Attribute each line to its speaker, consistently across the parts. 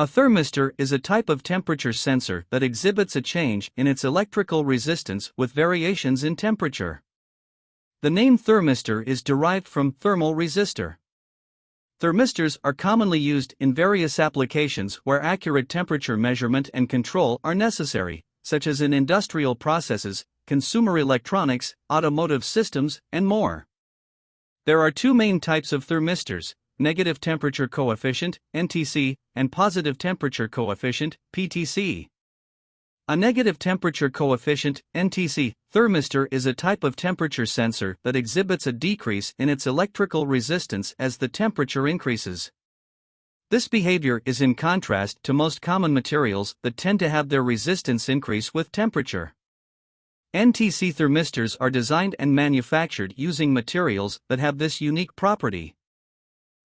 Speaker 1: A thermistor is a type of temperature sensor that exhibits a change in its electrical resistance with variations in temperature. The name thermistor is derived from thermal resistor. Thermistors are commonly used in various applications where accurate temperature measurement and control are necessary, such as in industrial processes, consumer electronics, automotive systems, and more. There are two main types of thermistors: negative temperature coefficient, NTC, and positive temperature coefficient, PTC. A negative temperature coefficient, NTC, thermistor is a type of temperature sensor that exhibits a decrease in its electrical resistance as the temperature increases. This behavior is in contrast to most common materials that tend to have their resistance increase with temperature. NTC thermistors are designed and manufactured using materials that have this unique property.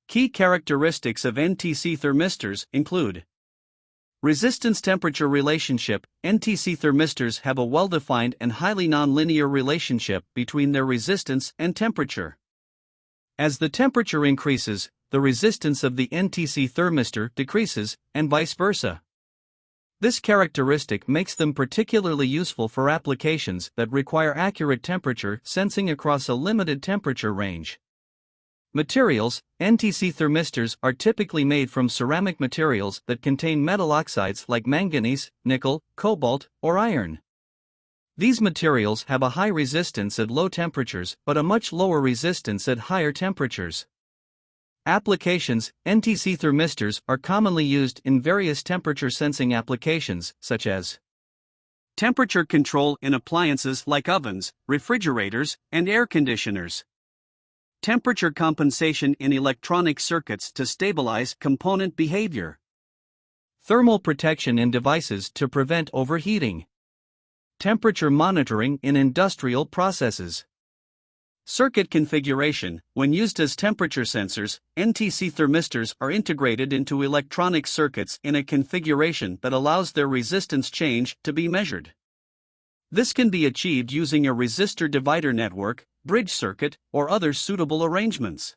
Speaker 1: Key characteristics of NTC thermistors include resistance-temperature relationship. NTC thermistors have a well-defined and highly nonlinear relationship between their resistance and temperature. As the temperature increases, the resistance of the NTC thermistor decreases, and vice versa. This characteristic makes them particularly useful for applications that require accurate temperature sensing across a limited temperature range. Materials: NTC thermistors are typically made from ceramic materials that contain metal oxides like manganese, nickel, cobalt, or iron. These materials have a high resistance at low temperatures but a much lower resistance at higher temperatures. Applications: NTC thermistors are commonly used in various temperature sensing applications, such as temperature control in appliances like ovens, refrigerators, and air conditioners. Temperature compensation in electronic circuits to stabilize component behavior. Thermal protection in devices to prevent overheating. Temperature monitoring in industrial processes. Circuit configuration: when used as temperature sensors, NTC thermistors are integrated into electronic circuits in a configuration that allows their resistance change to be measured. This can be achieved using a resistor divider network, bridge circuit, or other suitable arrangements.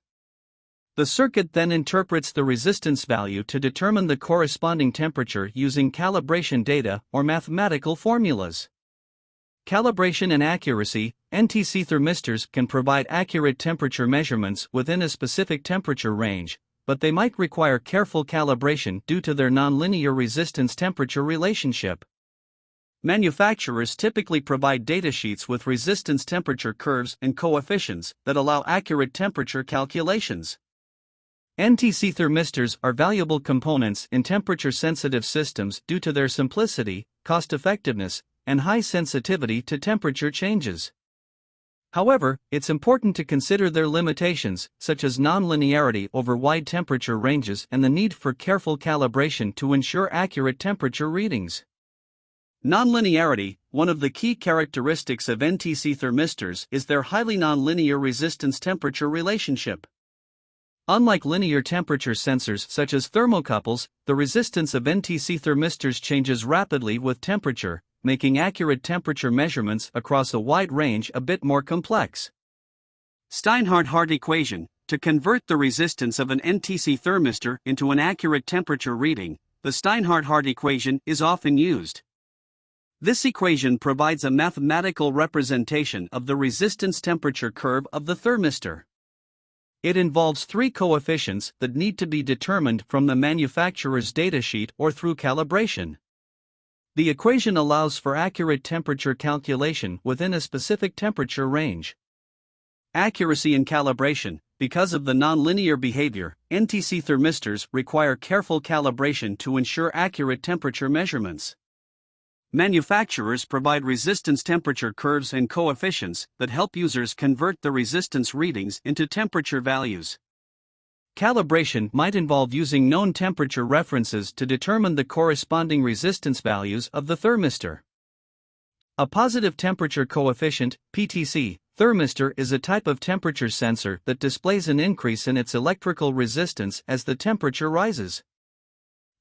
Speaker 1: The circuit then interprets the resistance value to determine the corresponding temperature using calibration data or mathematical formulas. Calibration and accuracy: NTC thermistors can provide accurate temperature measurements within a specific temperature range, but they might require careful calibration due to their nonlinear resistance-temperature relationship. Manufacturers typically provide datasheets with resistance temperature curves and coefficients that allow accurate temperature calculations. NTC thermistors are valuable components in temperature-sensitive systems due to their simplicity, cost-effectiveness, and high sensitivity to temperature changes. However, it's important to consider their limitations, such as nonlinearity over wide temperature ranges and the need for careful calibration to ensure accurate temperature readings. Nonlinearity: one of the key characteristics of NTC thermistors is their highly nonlinear resistance-temperature relationship. Unlike linear temperature sensors such as thermocouples, the resistance of NTC thermistors changes rapidly with temperature, making accurate temperature measurements across a wide range a bit more complex. Steiner Equation: to convert the resistance of an NTC thermistor into an accurate temperature reading, the Steiner equation is often used. This equation provides a mathematical representation of the resistance temperature curve of the thermistor. It involves three coefficients that need to be determined from the manufacturer's datasheet or through calibration. The equation allows for accurate temperature calculation within a specific temperature range. Accuracy in calibration: because of the nonlinear behavior, NTC thermistors require careful calibration to ensure accurate temperature measurements. Manufacturers provide resistance temperature curves and coefficients that help users convert the resistance readings into temperature values. Calibration might involve using known temperature references to determine the corresponding resistance values of the thermistor. A positive temperature coefficient, PTC, thermistor is a type of temperature sensor that displays an increase in its electrical resistance as the temperature rises.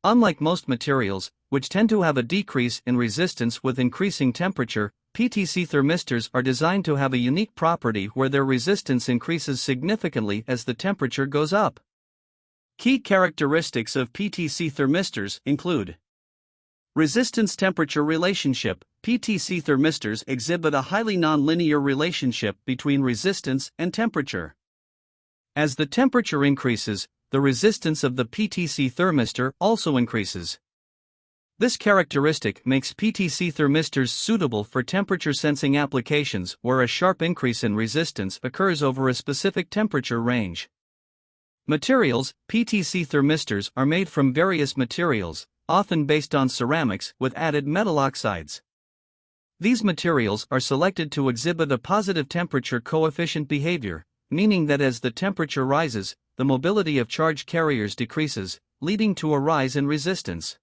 Speaker 1: Unlike most materials, which tend to have a decrease in resistance with increasing temperature, PTC thermistors are designed to have a unique property where their resistance increases significantly as the temperature goes up. Key characteristics of PTC thermistors include resistance-temperature relationship. PTC thermistors exhibit a highly nonlinear relationship between resistance and temperature. As the temperature increases, the resistance of the PTC thermistor also increases. This characteristic makes PTC thermistors suitable for temperature-sensing applications where a sharp increase in resistance occurs over a specific temperature range. Materials. PTC thermistors are made from various materials, often based on ceramics with added metal oxides. These materials are selected to exhibit a positive temperature coefficient behavior, meaning that as the temperature rises, the mobility of charge carriers decreases, leading to a rise in resistance.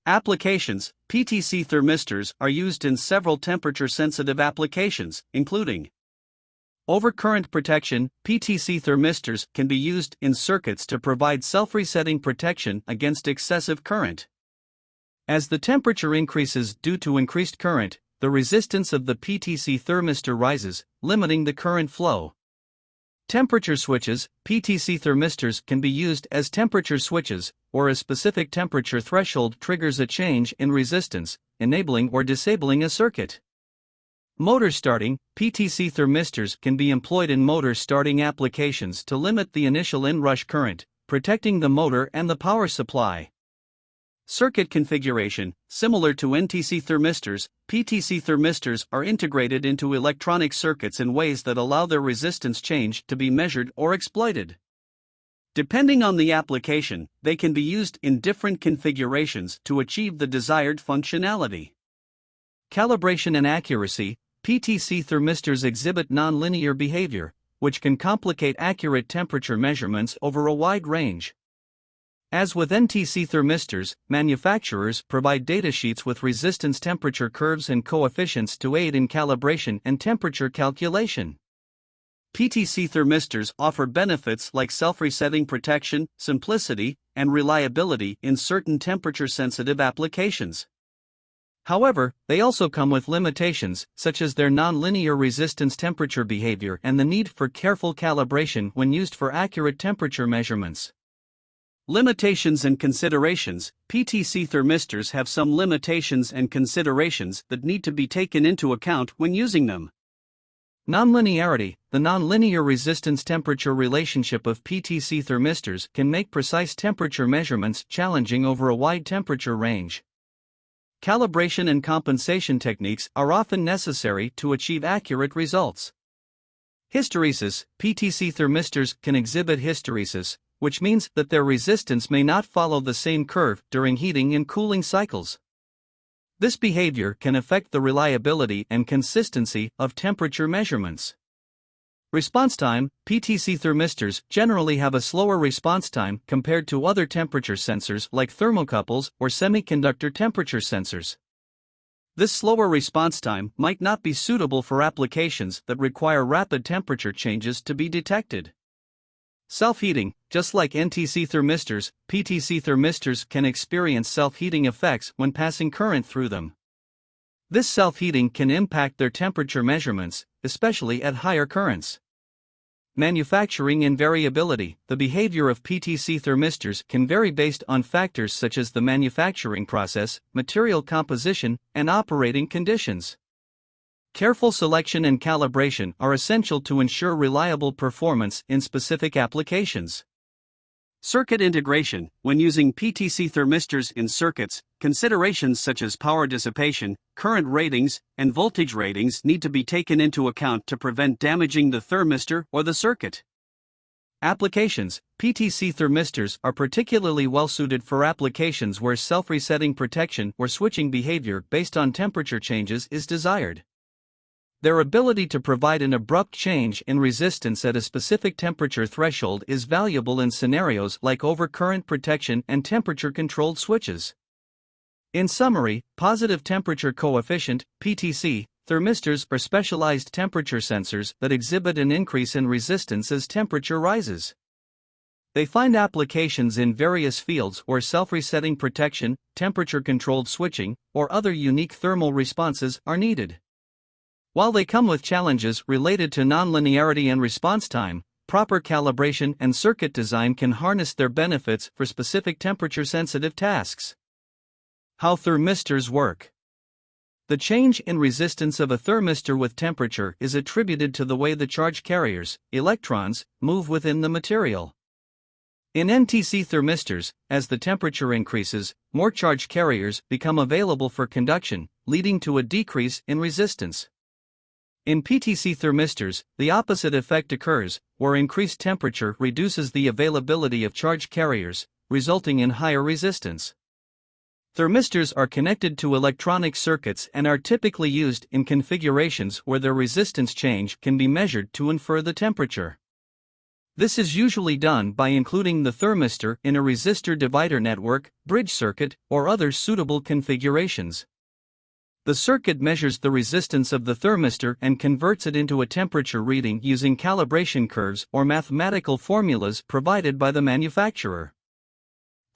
Speaker 1: Applications. PTC thermistors are used in several temperature-sensitive applications, including overcurrent protection. PTC thermistors can be used in circuits to provide self-resetting protection against excessive current. As the temperature increases due to increased current, the resistance of the PTC thermistor rises, limiting the current flow. Temperature switches. PTC thermistors can be used as temperature switches, or a specific temperature threshold triggers a change in resistance, enabling or disabling a circuit. Motor starting. PTC thermistors can be employed in motor starting applications to limit the initial inrush current, protecting the motor and the power supply. Circuit configuration. Similar to NTC thermistors, PTC thermistors are integrated into electronic circuits in ways that allow their resistance change to be measured or exploited. Depending on the application, they can be used in different configurations to achieve the desired functionality. Calibration and accuracy. PTC thermistors exhibit nonlinear behavior, which can complicate accurate temperature measurements over a wide range. As with NTC thermistors, manufacturers provide datasheets with resistance temperature curves and coefficients to aid in calibration and temperature calculation. PTC thermistors offer benefits like self-resetting protection, simplicity, and reliability in certain temperature-sensitive applications. However, they also come with limitations, such as their nonlinear resistance temperature behavior and the need for careful calibration when used for accurate temperature measurements. Limitations and considerations. PTC thermistors have some limitations and considerations that need to be taken into account when using them. Nonlinearity. The nonlinear resistance-temperature relationship of PTC thermistors can make precise temperature measurements challenging over a wide temperature range. Calibration and compensation techniques are often necessary to achieve accurate results. Hysteresis. PTC thermistors can exhibit hysteresis, which means that their resistance may not follow the same curve during heating and cooling cycles. This behavior can affect the reliability and consistency of temperature measurements. Response time. PTC thermistors generally have a slower response time compared to other temperature sensors like thermocouples or semiconductor temperature sensors. This slower response time might not be suitable for applications that require rapid temperature changes to be detected. Self-heating. Just like NTC thermistors, PTC thermistors can experience self-heating effects when passing current through them. This self-heating can impact their temperature measurements, especially at higher currents. Manufacturing and variability. The behavior of PTC thermistors can vary based on factors such as the manufacturing process, material composition, and operating conditions. Careful selection and calibration are essential to ensure reliable performance in specific applications. Circuit integration. When using PTC thermistors in circuits, considerations such as power dissipation, current ratings, and voltage ratings need to be taken into account to prevent damaging the thermistor or the circuit. Applications. PTC thermistors are particularly well-suited for applications where self-resetting protection or switching behavior based on temperature changes is desired. Their ability to provide an abrupt change in resistance at a specific temperature threshold is valuable in scenarios like overcurrent protection and temperature-controlled switches. In summary, positive temperature coefficient (PTC) thermistors are specialized temperature sensors that exhibit an increase in resistance as temperature rises. They find applications in various fields where self-resetting protection, temperature-controlled switching, or other unique thermal responses are needed. While they come with challenges related to nonlinearity and response time, proper calibration and circuit design can harness their benefits for specific temperature-sensitive tasks. How thermistors work. The change in resistance of a thermistor with temperature is attributed to the way the charge carriers, electrons, move within the material. In NTC thermistors, as the temperature increases, more charge carriers become available for conduction, leading to a decrease in resistance. In PTC thermistors, the opposite effect occurs, where increased temperature reduces the availability of charge carriers, resulting in higher resistance. Thermistors are connected to electronic circuits and are typically used in configurations where their resistance change can be measured to infer the temperature. This is usually done by including the thermistor in a resistor divider network, bridge circuit, or other suitable configurations. The circuit measures the resistance of the thermistor and converts it into a temperature reading using calibration curves or mathematical formulas provided by the manufacturer.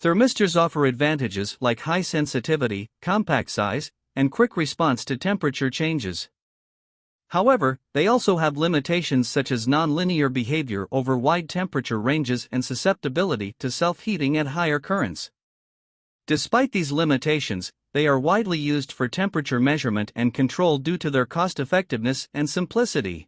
Speaker 1: Thermistors offer advantages like high sensitivity, compact size, and quick response to temperature changes. However, they also have limitations such as nonlinear behavior over wide temperature ranges and susceptibility to self-heating at higher currents. Despite these limitations, they are widely used for temperature measurement and control due to their cost-effectiveness and simplicity.